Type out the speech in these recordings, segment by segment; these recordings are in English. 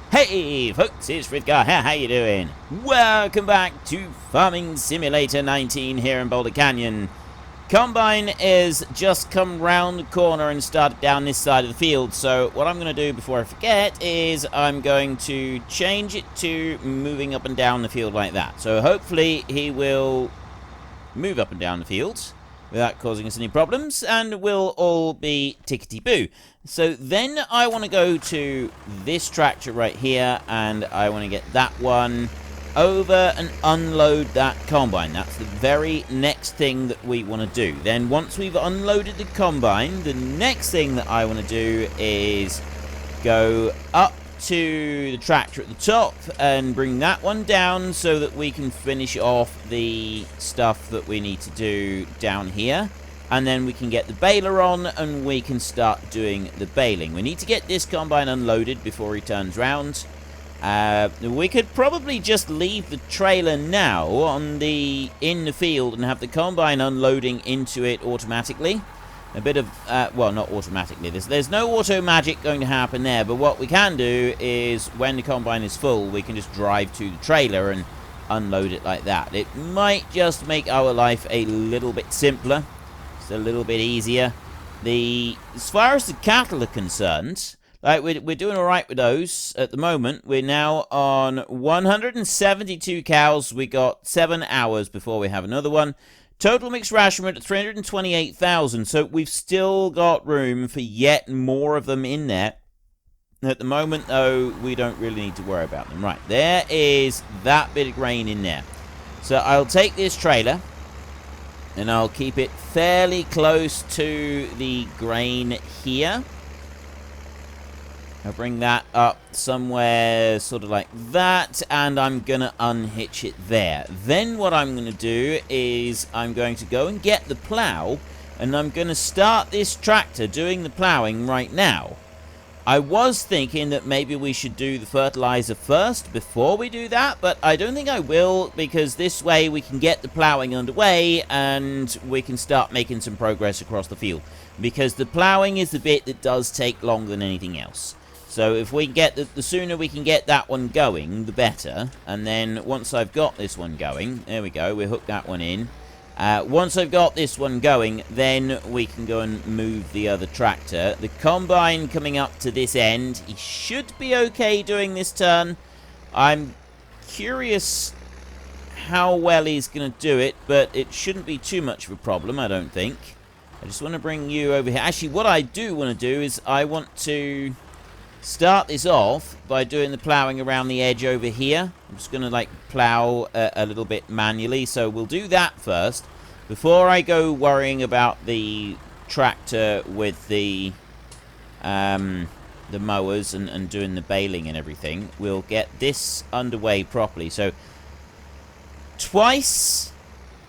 Hey folks, it's Frithgar here, how you doing? Welcome back to Farming Simulator 19 here in Boulder Canyon. Combine is just come round the corner and started down this side of the field, so what I'm going to do before I forget is I'm going to change it to moving up and down the field like that. So hopefully he will move up and down the field without causing us any problems, and we'll all be tickety-boo. So then I want to go to this tractor right here, and I want to get that one over and unload that combine. That's the very next thing that we want to do. Then once we've unloaded the combine, the next thing that I want to do is go up to the tractor at the top and bring that one down so that we can finish off the stuff that we need to do down here, and then we can get the baler on and we can start doing the baling. We need to get this combine unloaded before he turns round. We could probably just leave the trailer now in the field and have the combine unloading into it automatically. A bit of, well, not automatically. There's no auto magic going to happen there, but what we can do is when the combine is full, we can just drive to the trailer and unload it like that. It might just make our life a little bit simpler. It's a little bit easier. As far as the cattle are concerned, like we're doing all right with those at the moment. We're now on 172 cows. We got 7 hours before we have another one. Total mixed ration at 328,000, so we've still got room for yet more of them in there. At the moment, though, we don't really need to worry about them. Right, there is that bit of grain in there. So I'll take this trailer, and I'll keep it fairly close to the grain here. I'll bring that up somewhere sort of like that, and I'm going to unhitch it there. Then what I'm going to do is I'm going to go and get the plow, and I'm going to start this tractor doing the plowing right now. I was thinking that maybe we should do the fertilizer first before we do that, but I don't think I will, because this way we can get the plowing underway and we can start making some progress across the field. Because the plowing is the bit that does take longer than anything else. So if we get the sooner we can get that one going, the better. And then once I've got this one going, there we go, we hook that one in. Once I've got this one going, then we can go and move the other tractor. The combine coming up to this end, he should be okay doing this turn. I'm curious how well he's going to do it, but it shouldn't be too much of a problem, I don't think. I just want to bring you over here. Actually, what I do want to do is I want to start this off by doing the plowing around the edge over here. I'm just going to like plow a little bit manually, so we'll do that first before I go worrying about the tractor with the mowers and doing the baling and everything. We'll get this underway properly. So twice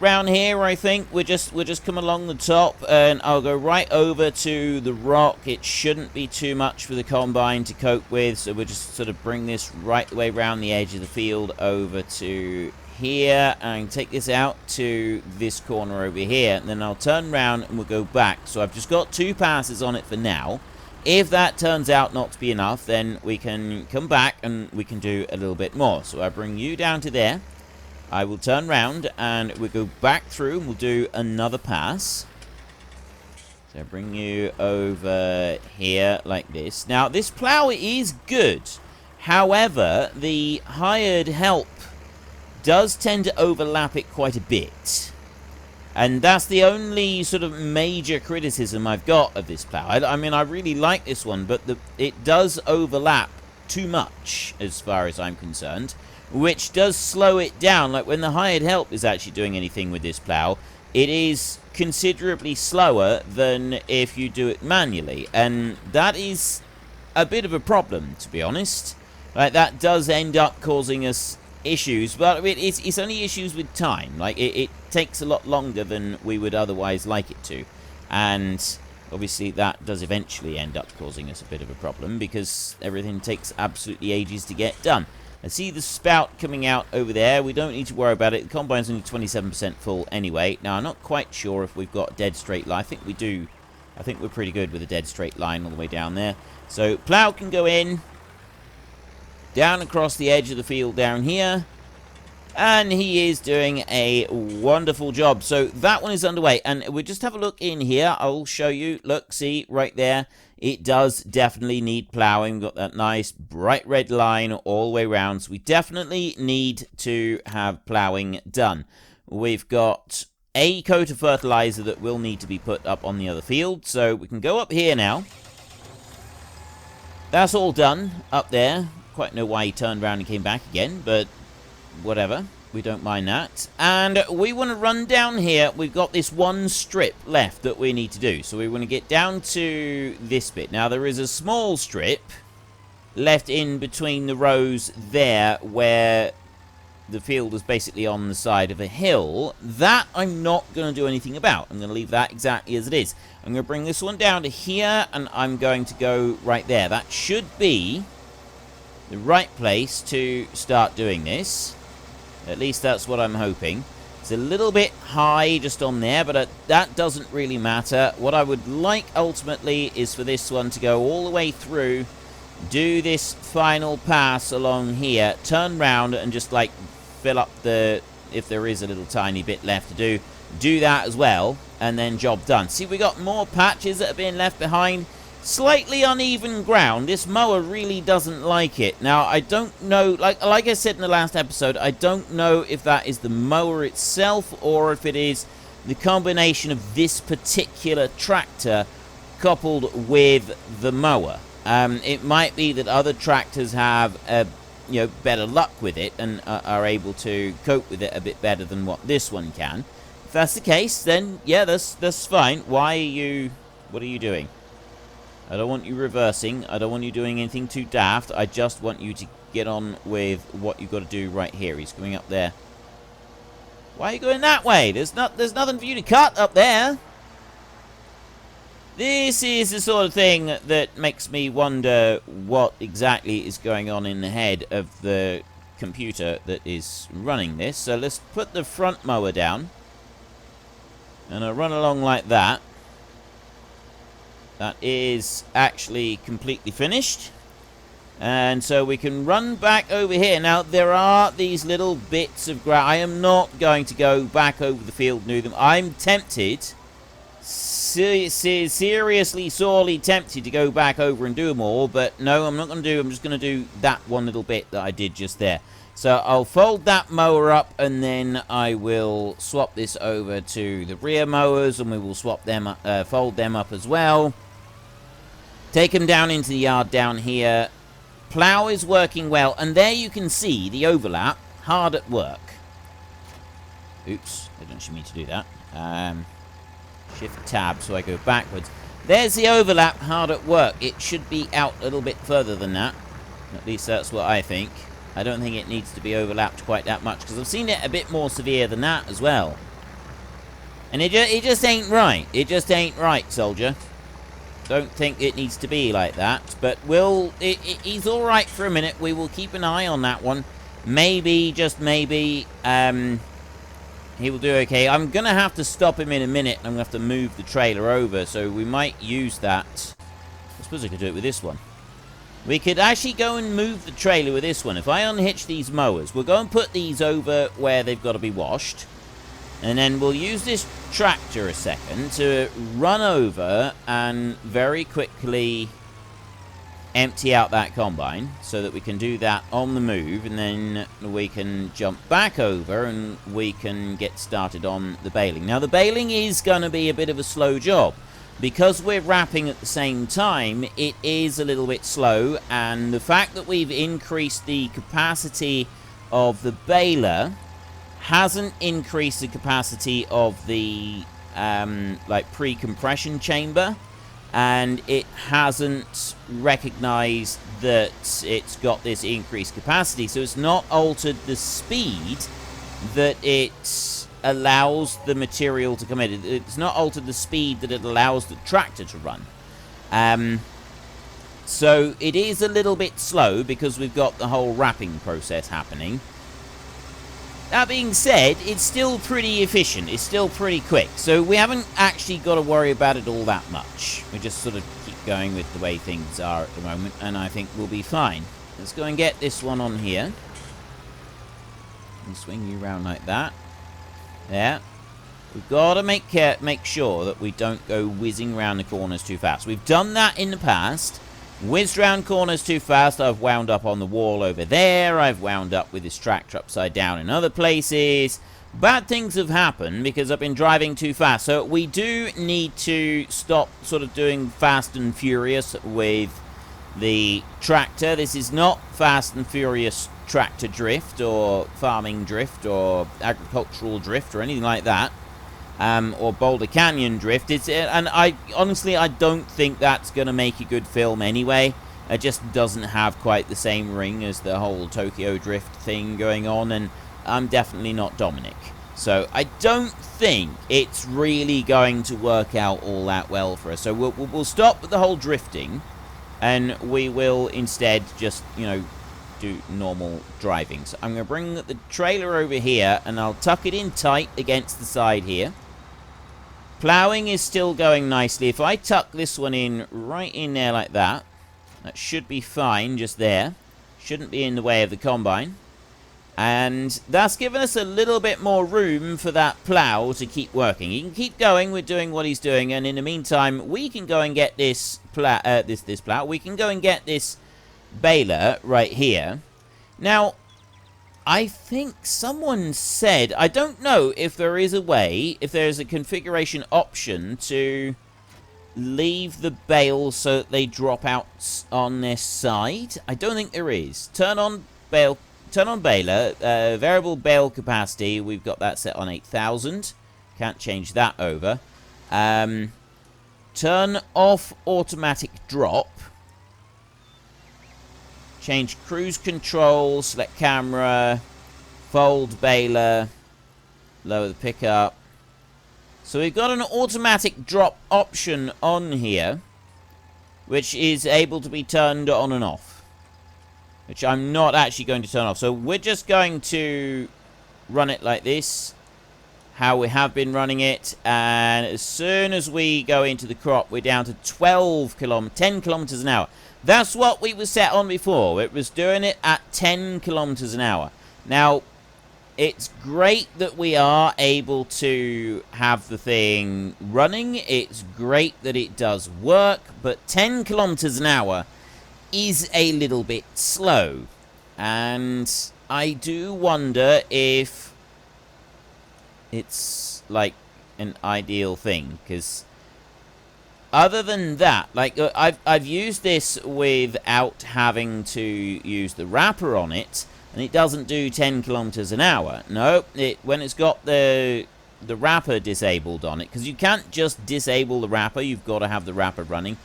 round here, I think we'll just come along the top, and I'll go right over to the rock. It shouldn't be too much for the combine to cope with, so we'll just sort of bring this right the way around the edge of the field over to here, and take this out to this corner over here, and then I'll turn around and we'll go back. So I've just got 2 passes on it for now. If that turns out not to be enough, then we can come back and we can do a little bit more. So I bring you down to there. I will turn round and we'll go back through and we'll do another pass. So bring you over here like this. Now, this plow is good. However, the hired help does tend to overlap it quite a bit. And that's the only sort of major criticism I've got of this plow. I mean, I really like this one, but it does overlap too much as far as I'm concerned, which does slow it down. Like when the hired help is actually doing anything with this plow, it is considerably slower than if you do it manually, and that is a bit of a problem, to be honest. Like, that does end up causing us issues, but it's only issues with time. Like, it takes a lot longer than we would otherwise like it to, and obviously that does eventually end up causing us a bit of a problem, because everything takes absolutely ages to get done. I see the spout coming out over there. We don't need to worry about it. The combine's only 27% full anyway. Now, I'm not quite sure if we've got a dead straight line. I think we do. I think we're pretty good with a dead straight line all the way down there. So, plow can go in. down across the edge of the field down here. And he is doing a wonderful job. So that one is underway. And we'll just have a look in here. I'll show you. Look, see, right there. It does definitely need plowing. We've got that nice bright red line all the way around. So we definitely need to have plowing done. We've got a coat of fertilizer that will need to be put up on the other field. So we can go up here now. That's all done up there. Quite know why he turned around and came back again, but whatever, we don't mind that. And we want to run down here. We've got this one strip left that we need to do. So we want to get down to this bit. Now there is a small strip left in between the rows there where the field is basically on the side of a hill. That I'm not going to do anything about. I'm going to leave that exactly as it is. I'm going to bring this one down to here, and I'm going to go right there. That should be the right place to start doing this. At least that's what I'm hoping. It's a little bit high just on there, but that doesn't really matter. What I would like ultimately is for this one to go all the way through, do this final pass along here, turn round and just like fill up the, if there is a little tiny bit left to do that as well, and then job done. See, we got more patches that are being left behind. Slightly uneven ground. This mower really doesn't like it. Now, I don't know, like I said in the last episode, I don't know if that is the mower itself or if it is the combination of this particular tractor coupled with the mower. It might be that other tractors have better luck with it and are able to cope with it a bit better than what this one can. If that's the case, then yeah, that's fine. What are you doing? I don't want you reversing. I don't want you doing anything too daft. I just want you to get on with what you've got to do right here. He's going up there. Why are you going that way? There's nothing for you to cut up there. This is the sort of thing that makes me wonder what exactly is going on in the head of the computer that is running this. So let's put the front mower down. And I'll run along like that. That is actually completely finished. And so we can run back over here. Now, there are these little bits of ground. I am not going to go back over the field and do them. I'm tempted, seriously, sorely tempted to go back over and do them all. But no, I'm not going to do. I'm just going to do that one little bit that I did just there. So I'll fold that mower up, and then I will swap this over to the rear mowers, and we will swap them, fold them up as well. Take them down into the yard down here. Plow is working well, and there you can see the overlap hard at work. Oops, I don't actually mean to do that. Shift tab so I go backwards. There's the overlap hard at work. It should be out a little bit further than that. At least that's what I think. I don't think it needs to be overlapped quite that much, because I've seen it a bit more severe than that as well. And it just ain't right. It just ain't right, soldier. Don't think it needs to be like that, but he's all right for a minute. We will keep an eye on that one. Maybe, just maybe, he will do okay. I'm going to have to stop him in a minute. I'm going to have to move the trailer over, so we might use that. I suppose I could do it with this one. We could actually go and move the trailer with this one. If I unhitch these mowers, we'll go and put these over where they've got to be washed. And then we'll use this tractor a second to run over and very quickly empty out that combine so that we can do that on the move, and then we can jump back over and we can get started on the baling. Now, the baling is going to be a bit of a slow job. Because we're wrapping at the same time, it is a little bit slow, and the fact that we've increased the capacity of the baler hasn't increased the capacity of the pre-compression chamber, and it hasn't recognized that it's got this increased capacity, so it's not altered the speed that it allows the material to come in. It's not altered the speed that it allows the tractor to run. So it is a little bit slow because we've got the whole wrapping process happening. That being said, it's still pretty efficient. It's still pretty quick. So we haven't actually got to worry about it all that much. We just sort of keep going with the way things are at the moment, and I think we'll be fine. let's go and get this one on here. And swing you around like that. There. We've got to make sure that we don't go whizzing around the corners too fast. We've done that in the past. Whizzed around corners too fast. I've wound up on the wall over there. I've wound up with this tractor upside down in other places. Bad things have happened because I've been driving too fast. So we do need to stop sort of doing fast and furious with the tractor. This is not fast and furious tractor drift or farming drift or agricultural drift or anything like that. Or Boulder Canyon drift. And I honestly, I don't think that's going to make a good film anyway. It just doesn't have quite the same ring as the whole Tokyo drift thing going on, and I'm definitely not Dominic. So I don't think it's really going to work out all that well for us. So we'll stop with the whole drifting, and we will instead just, you know, do normal driving. So I'm going to bring the trailer over here, and I'll tuck it in tight against the side here. Ploughing is still going nicely. If I tuck this one in right in there like that, that should be fine just there. Shouldn't be in the way of the combine. And that's given us a little bit more room for that plough to keep working. He can keep going with doing what he's doing, and in the meantime, we can go and get this plough. We can go and get this baler right here. Now, I think someone said, I don't know if there is a way, if there's a configuration option to leave the bales so that they drop out on their side. I don't think there is. Turn on baler, variable bale capacity. We've got that set on 8,000. Can't change that over. Turn off automatic drop. Change cruise control, select camera, fold baler, lower the pickup. So we've got an automatic drop option on here, which is able to be turned on and off, which I'm not actually going to turn off. So we're just going to run it like this, how we have been running it, and as soon as we go into the crop, we're down to 10 kilometers an hour. That's what we were set on before. It was doing it at 10 kilometers an hour. Now, it's great that we are able to have the thing running. It's great that it does work, but 10 kilometers an hour is a little bit slow. And I do wonder if it's like an ideal thing, because other than that, like, I've used this without having to use the wrapper on it, and it doesn't do 10 kilometers an hour. No, when it's got the wrapper disabled on it, because you can't just disable the wrapper, you've got to have the wrapper running.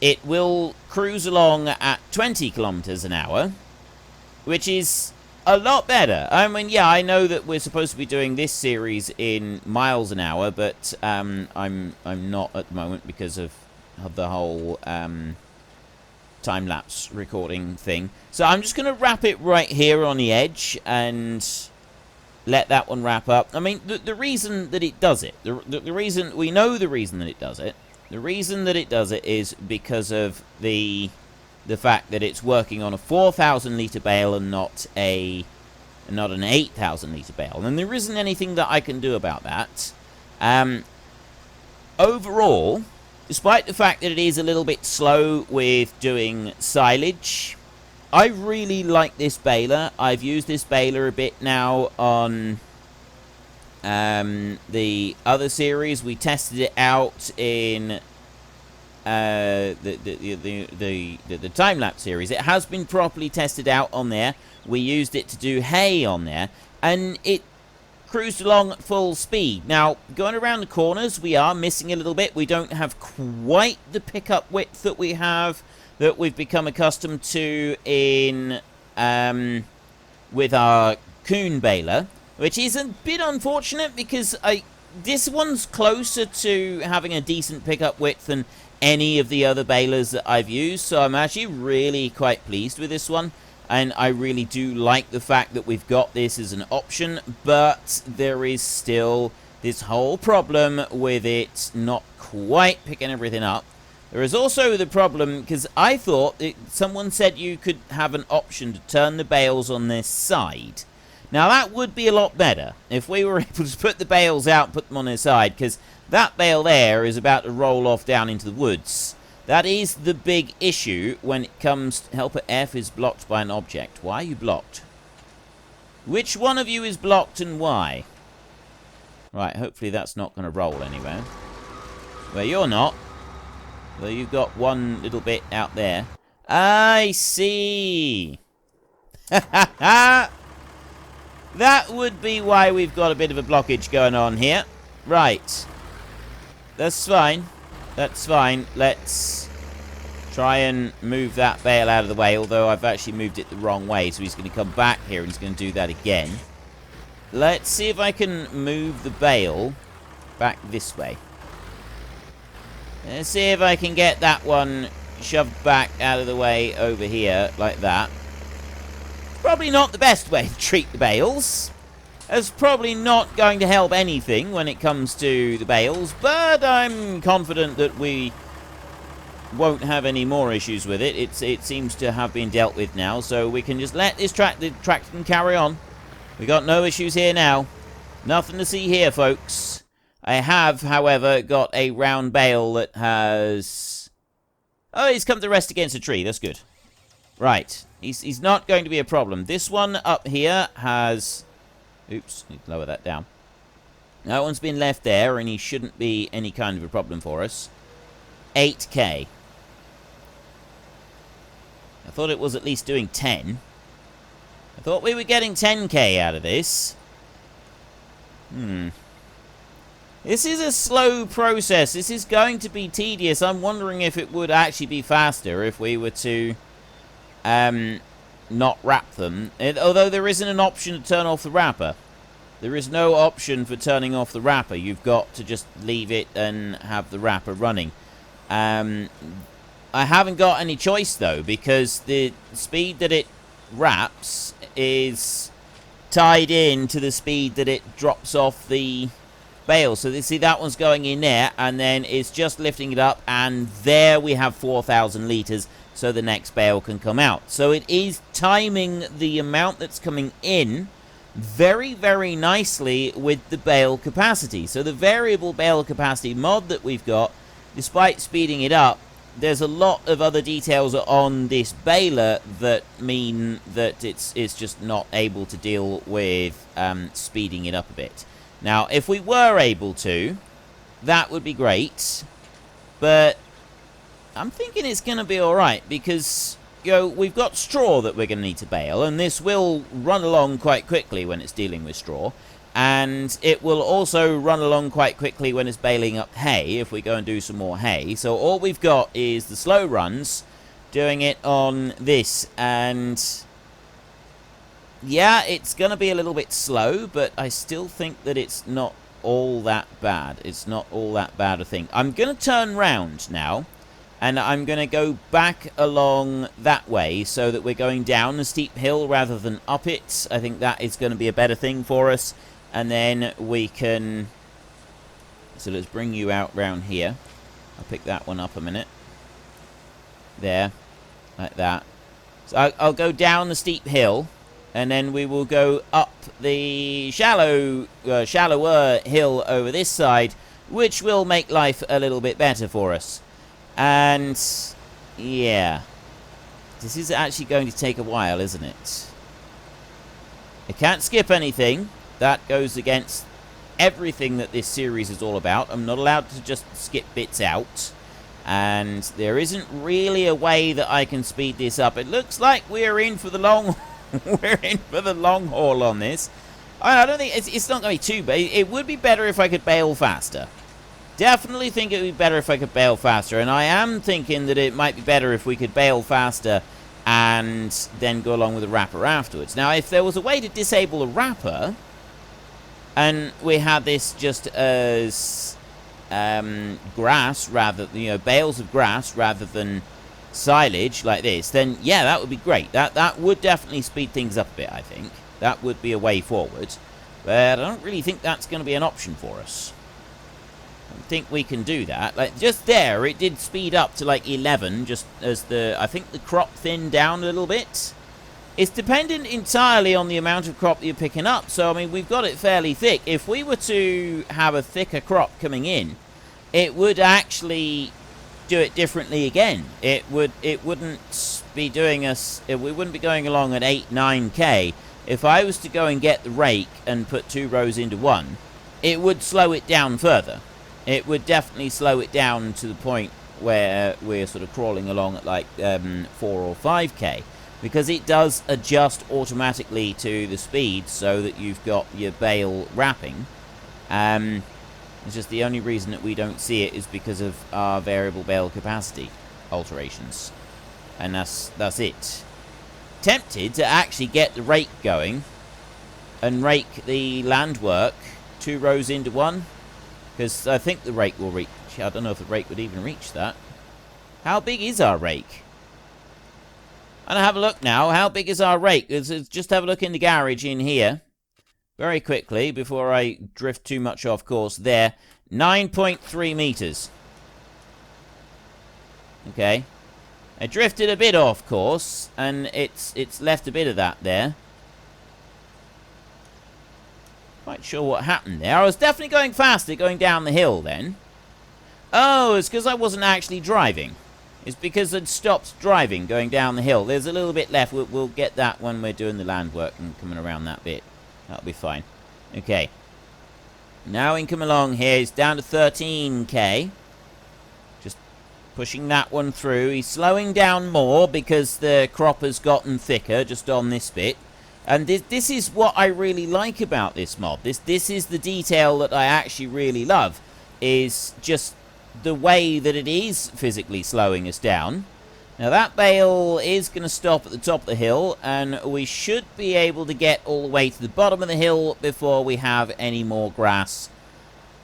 It will cruise along at 20 kilometers an hour, which is a lot better. I mean, yeah, I know that we're supposed to be doing this series in miles an hour, but I'm not at the moment because of the whole time-lapse recording thing. So I'm just going to wrap it right here on the edge and let that one wrap up. I mean, the reason that it does it, the reason, we know the reason that it does it. The reason that it does it is because of the fact that it's working on a 4,000 litre bale and not an 8,000 litre bale. And there isn't anything that I can do about that. Overall, despite the fact that it is a little bit slow with doing silage, I really like this baler. I've used this baler a bit now on the other series. We tested it out in the time-lapse series. It has been properly tested out on there. We used it to do hay on there, and it cruised along at full speed. Now, going around the corners, we are missing a little bit. We don't have quite the pickup width that we've become accustomed to in with our Coon baler, which is a bit unfortunate because this one's closer to having a decent pickup width than any of the other balers that I've used, so I'm actually really quite pleased with this one, and I really do like the fact that we've got this as an option, but there is still this whole problem with it not quite picking everything up. There is also the problem, because I thought someone said you could have an option to turn the bales on this side. Now, that would be a lot better if we were able to put the bales out, put them on their side, because that bale there is about to roll off down into the woods. That is the big issue when it comes to helper F is blocked by an object. Why are you blocked? Which one of you is blocked and why? Right, hopefully that's not going to roll anywhere. Well, you're not. Well, you've got one little bit out there. I see. That would be why we've got a bit of a blockage going on here. Right. That's fine. That's fine. Let's try and move that bale out of the way, although I've actually moved it the wrong way, so he's going to come back here and he's going to do that again. Let's see if I can move the bale back this way. Let's see if I can get that one shoved back out of the way over here, like that. Probably not the best way to treat the bales. It's probably not going to help anything when it comes to the bales, but I'm confident that we won't have any more issues with it. It seems to have been dealt with now, so we can just let this tractor carry on. We got no issues here now. Nothing to see here, folks. I have, however, got a round bale that has... Oh, he's come to rest against a tree. That's good. Right. He's not going to be a problem. This one up here has... Oops, need to lower that down. That one's been left there, and he shouldn't be any kind of a problem for us. 8k. I thought it was at least doing 10. I thought we were getting 10k out of this. This is a slow process. This is going to be tedious. I'm wondering if it would actually be faster if we were to not wrap them. Although there isn't an option to turn off the wrapper. There is no option for turning off the wrapper. You've got to just leave it and have the wrapper running. I haven't got any choice, though, because the speed that it wraps is tied in to the speed that it drops off the bale. So see, that one's going in there, and then it's just lifting it up, and there we have 4,000 litres, so the next bale can come out. So it is timing the amount that's coming in very, very nicely with the bale capacity. So the variable bale capacity mod that we've got, despite speeding it up, there's a lot of other details on this baler that mean that it's just not able to deal with speeding it up a bit. Now, if we were able to, that would be great, but I'm thinking it's going to be alright, because, you know, we've got straw that we're going to need to bale, and this will run along quite quickly when it's dealing with straw. And it will also run along quite quickly when it's baling up hay, if we go and do some more hay. So all we've got is the slow runs, doing it on this. And yeah, it's going to be a little bit slow, but I still think that it's not all that bad. It's not all that bad a thing. I'm going to turn round now, and I'm going to go back along that way so that we're going down a steep hill rather than up it. I think that is going to be a better thing for us. And then we can... So let's bring you out round here. I'll pick that one up a minute. There. Like that. So I'll go down the steep hill. And then we will go up the shallower hill over this side, which will make life a little bit better for us. And... yeah. This is actually going to take a while, isn't it? I can't skip anything. That goes against everything that this series is all about. I'm not allowed to just skip bits out. And there isn't really a way that I can speed this up. It looks like we're in for the long we're in for the long haul on this. I don't think it's not going to be too bad. It would be better if I could bale faster. Definitely think it would be better if I could bale faster. And I am thinking that it might be better if we could bale faster and then go along with the wrapper afterwards. Now, if there was a way to disable the wrapper, and we had this just as grass rather, bales of grass rather than silage like this, then yeah, that would be great. That would definitely speed things up a bit, I think. That would be a way forward. But I don't really think that's going to be an option for us. I think we can do that. Like, just there, it did speed up to like 11, just as I think the crop thinned down a little bit. It's dependent entirely on the amount of crop that you're picking up. So, I mean, we've got it fairly thick. If we were to have a thicker crop coming in, it would actually do it differently again. It wouldn't be doing us... we wouldn't be going along at 8-9k. If I was to go and get the rake and put 2 rows into one, it would slow it down further. It would definitely slow it down to the point where we're sort of crawling along at like 4 or 5k. Because it does adjust automatically to the speed so that you've got your bale wrapping. It's just the only reason that we don't see it is because of our variable bale capacity alterations. And that's it. Tempted to actually get the rake going and rake the land work 2 rows into one. Because I think the rake will reach... I don't know if the rake would even reach that. How big is our rake? I'm going to have a look now. How big is our rake? Let's just have a look in the garage in here. Very quickly, before I drift too much off course there. 9.3 meters. Okay. I drifted a bit off course, and it's left a bit of that there. Quite sure what happened there. I was definitely going faster going down the hill then. Oh, it's because I wasn't actually driving. It's because I'd stopped driving going down the hill. There's a little bit left. We'll get that when we're doing the land work and coming around that bit. That'll be fine. Okay. Now we can come along here. It's down to 13k. Just pushing that one through. He's slowing down more because the crop has gotten thicker just on this bit. And this is what I really like about this mod. This is the detail that I actually really love. Is just the way that it is physically slowing us down. Now that bale is going to stop at the top of the hill, and we should be able to get all the way to the bottom of the hill before we have any more grass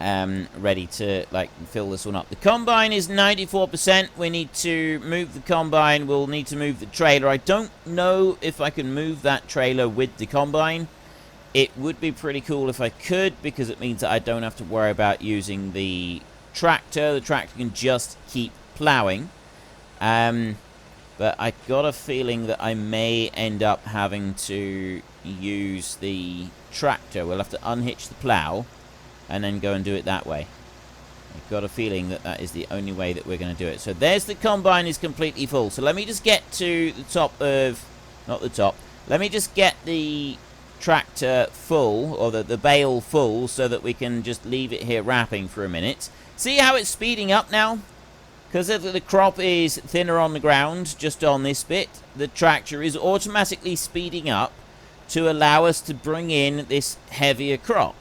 ready to like fill this one up. The combine is 94%. We need to move the combine. We'll need to move the trailer. I don't know if I can move that trailer with the combine. It would be pretty cool if I could, because it means that I don't have to worry about using the tractor. The tractor can just keep plowing. But I got a feeling that I may end up having to use the tractor. We'll have to unhitch the plow and then go and do it that way. I've got a feeling that that is the only way that we're going to do it. So there's the combine is completely full. So let me just get to the top of... not the top. Let me just get the tractor full, or the bale full, so that we can just leave it here wrapping for a minute. See how it's speeding up now? Because the crop is thinner on the ground, just on this bit, the tractor is automatically speeding up to allow us to bring in this heavier crop.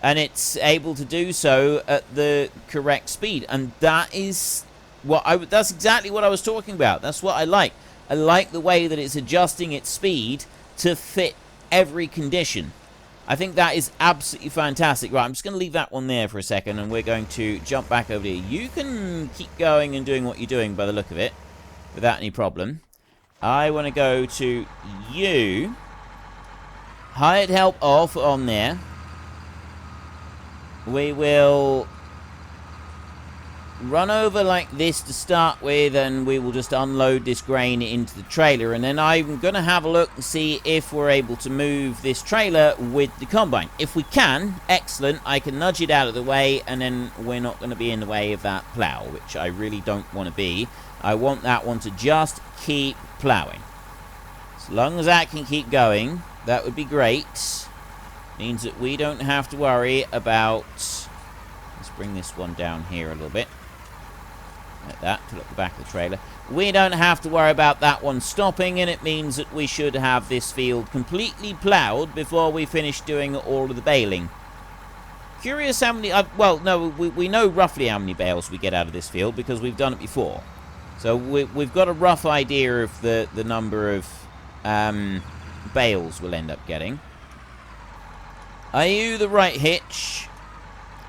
And it's able to do so at the correct speed. And that is what that's exactly what I was talking about. That's what I like. I like the way that it's adjusting its speed to fit every condition. I think that is absolutely fantastic. Right, I'm just going to leave that one there for a second, and we're going to jump back over here. You can keep going and doing what you're doing by the look of it, without any problem. I want to go to you. Hired help off on there. We will run over like this to start with, and we will just unload this grain into the trailer, and then I'm going to have a look and see if we're able to move this trailer with the combine. If we can, excellent. I can nudge it out of the way, and then we're not going to be in the way of that plow, which I really don't want to be. I want that one to just keep plowing. As long as that can keep going, that would be great. Means that we don't have to worry about... let's bring this one down here a little bit. Like that, pull up the back of the trailer. We don't have to worry about that one stopping, and it means that we should have this field completely ploughed before we finish doing all of the baling. Curious how many... well, no, we know roughly how many bales we get out of this field because we've done it before. So we've got a rough idea of the number of bales we'll end up getting. Are you the right hitch?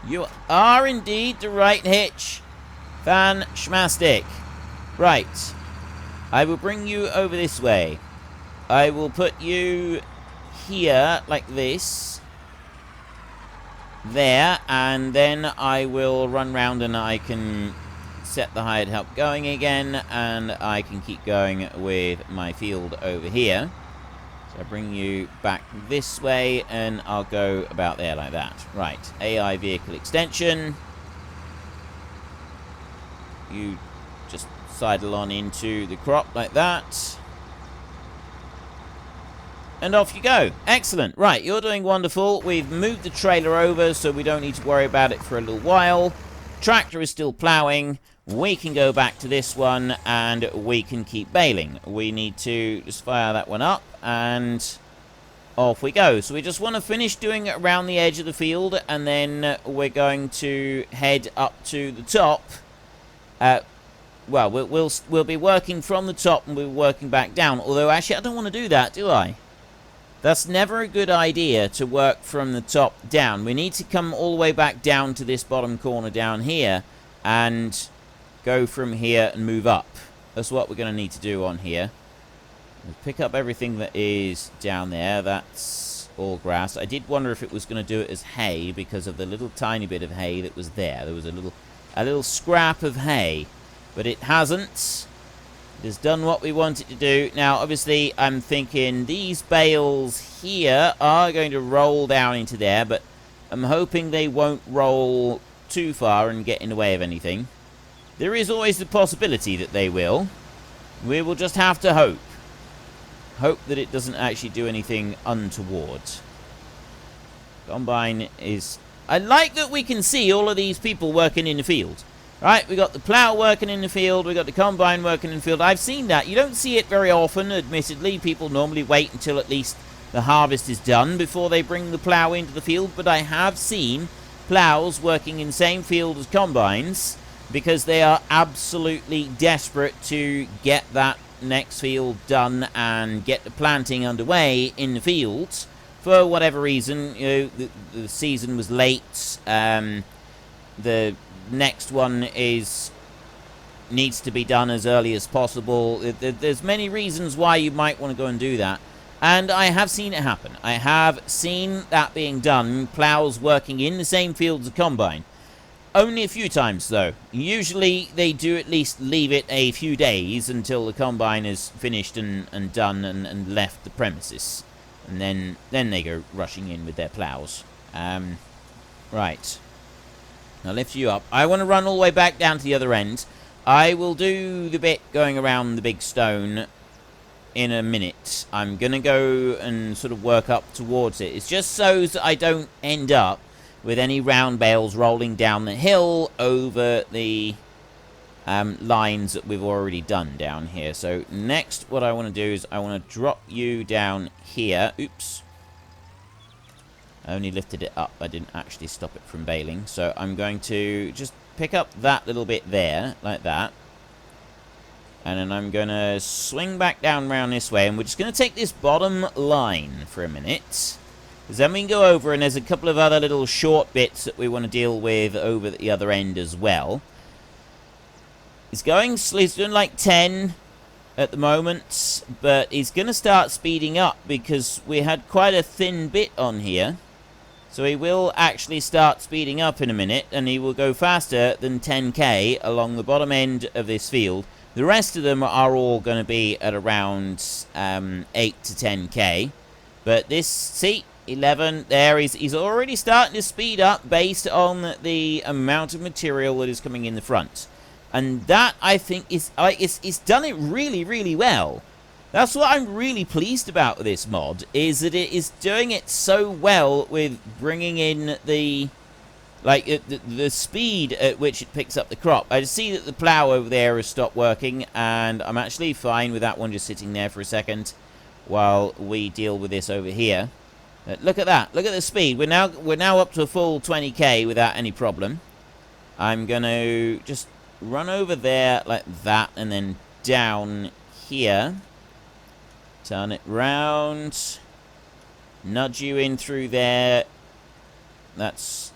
You are indeed the right hitch. Fan-schmastic. Right. I will bring you over this way. I will put you here, like this. there, and then I will run round and I can set the hired help going again, and I can keep going with my field over here. So I bring you back this way, and I'll go about there like that. Right, AI vehicle extension. You just sidle on into the crop like that. And off you go. Excellent. Right, you're doing wonderful. We've moved the trailer over, so we don't need to worry about it for a little while. Tractor is still ploughing. We can go back to this one, and we can keep baling. We need to just fire that one up, and off we go. So we just want to finish doing it around the edge of the field, and then we're going to head up to the top. Well, we'll be working from the top, and we'll be working back down. Although, actually, I don't want to do that, do I? That's never a good idea to work from the top down. We need to come all the way back down to this bottom corner down here and go from here and move up. That's what we're going to need to do on here. We'll pick up everything that is down there. That's all grass. I did wonder if it was going to do it as hay because of the little tiny bit of hay that was there. There was a little scrap of hay, but it hasn't. It has done what we want it to do. Now, obviously, I'm thinking these bales here are going to roll down into there, but I'm hoping they won't roll too far and get in the way of anything. There is always the possibility that they will. We will just have to hope. Hope that it doesn't actually do anything untoward. Combine is... I like that we can see all of these people working in the field. Right, we got the plough working in the field, we got the combine working in the field. I've seen that. You don't see it very often, admittedly. People normally wait until at least the harvest is done before they bring the plough into the field. But I have seen ploughs working in the same field as combines because they are absolutely desperate to get that next field done and get the planting underway in the fields. For whatever reason, you know, the season was late. The next one needs to be done as early as possible. There's many reasons why you might want to go and do that, and I have seen it happen. I have seen that being done, plows working in the same field as a combine. Only a few times though. Usually they do at least leave it a few days until the combine is finished and done and left the premises, and then they go rushing in with their plows. Right. Now lift you up. I want to run all the way back down to the other end. I will do the bit going around the big stone in a minute. I'm going to go and sort of work up towards it. It's just so that I don't end up with any round bales rolling down the hill over the lines that we've already done down here. So next what I want to do is I want to drop you down here. Oops. I only lifted it up. I didn't actually stop it from baling. So I'm going to just pick up that little bit there, like that. And then I'm going to swing back down around this way. And we're just going to take this bottom line for a minute. Because then we can go over, and there's a couple of other little short bits that we want to deal with over at the other end as well. He's doing like 10 at the moment. But he's going to start speeding up because we had quite a thin bit on here. So he will actually start speeding up in a minute, and he will go faster than 10k along the bottom end of this field. The rest of them are all going to be at around 8 to 10k. But this, see, 11, there, he's already starting to speed up based on the amount of material that is coming in the front. And that, I think, is it's done it really, really well. That's what I'm really pleased about with this mod, is that it is doing it so well with bringing in the speed at which it picks up the crop. I see that the plow over there has stopped working, and I'm actually fine with that one just sitting there for a second while we deal with this over here. Look at that. Look at the speed. We're now up to a full 20k without any problem. I'm going to just run over there like that and then down here. Turn it round. Nudge you in through there. That's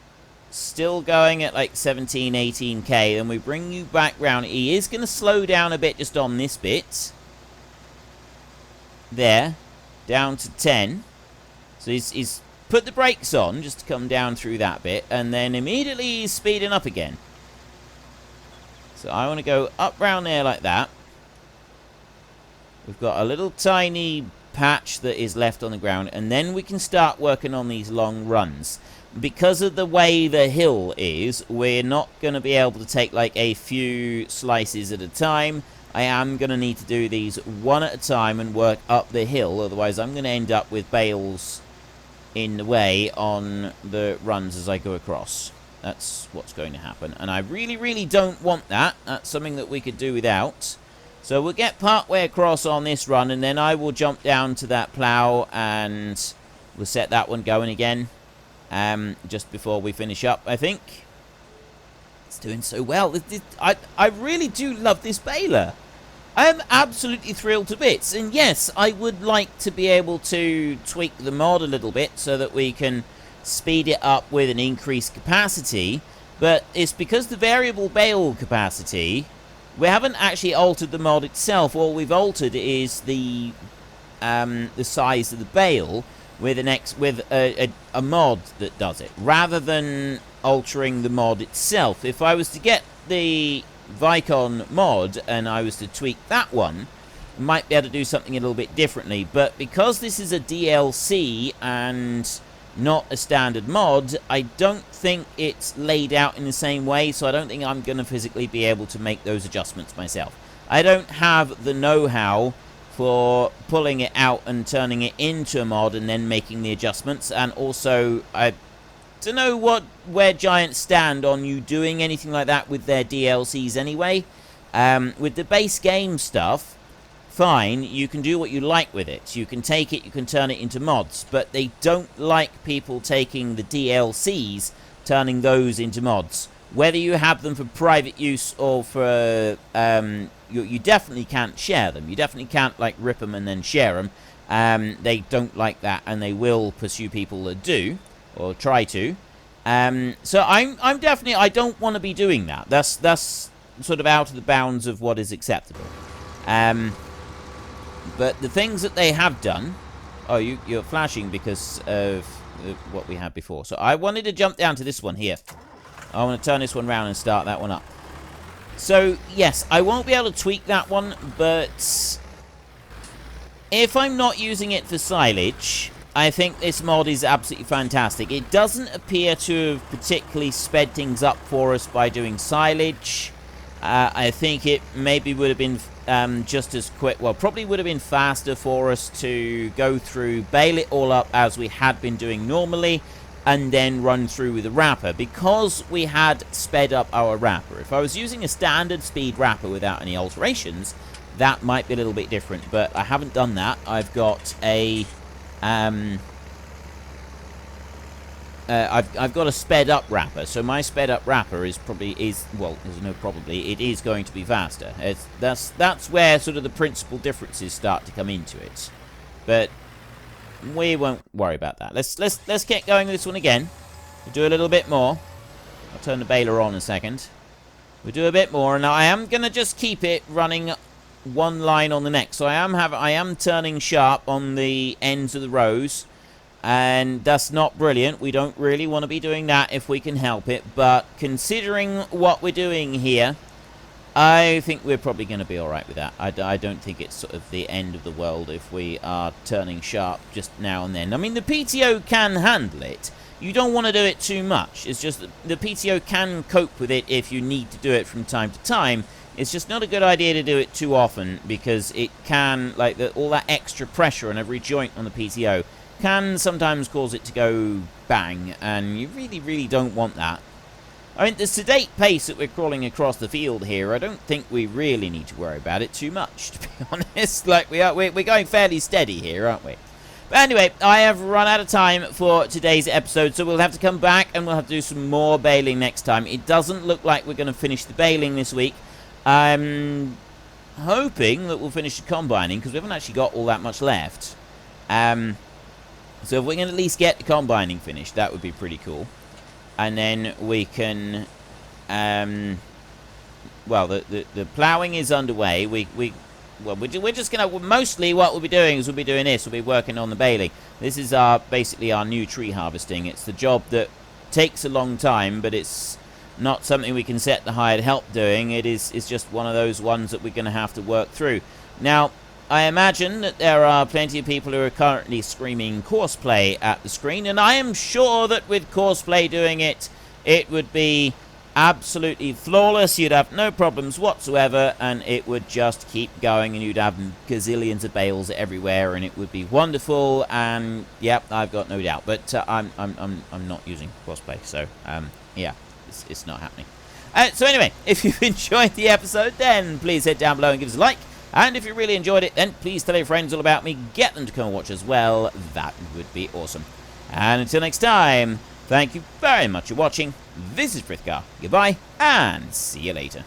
still going at like 17, 18k. Then we bring you back round. He is going to slow down a bit just on this bit. There. Down to 10. So he's put the brakes on just to come down through that bit, and then immediately speeding up again. So I want to go up round there like that. We've got a little tiny patch that is left on the ground, and then we can start working on these long runs. Because of the way the hill is, we're not going to be able to take like a few slices at a time. I am going to need to do these one at a time and work up the hill, otherwise I'm going to end up with bales in the way on the runs as I go across. That's what's going to happen, and I really, really don't want that. That's something that we could do without. So we'll get part way across on this run, and then I will jump down to that plough, and we'll set that one going again. Just before we finish up, I think. It's doing so well. I really do love this baler. I am absolutely thrilled to bits. And yes, I would like to be able to tweak the mod a little bit so that we can speed it up with an increased capacity. But it's because the variable bale capacity, we haven't actually altered the mod itself. All we've altered is the size of the bale with a mod that does it, rather than altering the mod itself. If I was to get the Vicon mod and I was to tweak that one, I might be able to do something a little bit differently. But because this is a DLC and not a standard mod, I don't think it's laid out in the same way, so I don't think I'm going to physically be able to make those adjustments myself. I don't have the know-how for pulling it out and turning it into a mod and then making the adjustments, and also I don't know where Giants stand on you doing anything like that with their DLCs anyway. With the base game stuff, fine, you can do what you like with it. You can take it, you can turn it into mods, but they don't like people taking the DLCs, turning those into mods. Whether you have them for private use or for you definitely can't share them. You definitely can't like rip them and then share them. They don't like that, and they will pursue people that do, or try to. So I'm definitely, I don't want to be doing that. That's sort of out of the bounds of what is acceptable. But the things that they have done. Oh, you're flashing because of what we had before. So I wanted to jump down to this one here. I want to turn this one around and start that one up. So, yes, I won't be able to tweak that one, but if I'm not using it for silage, I think this mod is absolutely fantastic. It doesn't appear to have particularly sped things up for us by doing silage. I think it maybe would have been just as quick, well, probably would have been faster for us to go through, bale it all up as we had been doing normally, and then run through with a wrapper, because we had sped up our wrapper. If I was using a standard speed wrapper without any alterations, that might be a little bit different, but I haven't done that. I've got a I've got a sped up wrapper, so my sped up wrapper is it is going to be faster. That's where sort of the principal differences start to come into it, but we won't worry about that. Let's get going with this one again. We'll do a little bit more. I'll turn the baler on in a second. We'll do a bit more, and I am gonna just keep it running one line on the next. So I am turning sharp on the ends of the rows, and that's not brilliant. We don't really want to be doing that if we can help it, but considering what we're doing here, I think we're probably going to be alright with that. I don't think it's sort of the end of the world if we are turning sharp just now and then. I mean, the PTO can handle it. You don't want to do it too much. It's just that the PTO can cope with it if you need to do it from time to time. It's just not a good idea to do it too often, because it can, like, all that extra pressure on every joint on the PTO can sometimes cause it to go bang, and you really, really don't want that. I mean, the sedate pace that we're crawling across the field here, I don't think we really need to worry about it too much, to be honest. Like, we're going fairly steady here, aren't we? But anyway, I have run out of time for today's episode, so we'll have to come back and we'll have to do some more baling next time. It doesn't look like we're going to finish the baling this week. I'm hoping that we'll finish the combining, because we haven't actually got all that much left. So if we can at least get the combining finished, that would be pretty cool. And then we can, well, the ploughing is underway. well, we're just going to, mostly what we'll be doing is we'll be doing this. We'll be working on the baling. This is basically our new tree harvesting. It's the job that takes a long time, but it's not something we can set the hired help doing. It's just one of those ones that we're going to have to work through. Now, I imagine that there are plenty of people who are currently screaming courseplay at the screen, and I am sure that with courseplay doing it, it would be absolutely flawless. You'd have no problems whatsoever, and it would just keep going, and you'd have gazillions of bales everywhere, and it would be wonderful. And yep, I've got no doubt. But I'm not using courseplay, so yeah, it's not happening. So anyway, if you've enjoyed the episode, then please head down below and give us a like. And if you really enjoyed it, then please tell your friends all about me. Get them to come and watch as well. That would be awesome. And until next time, thank you very much for watching. This is Frithgar. Goodbye, and see you later.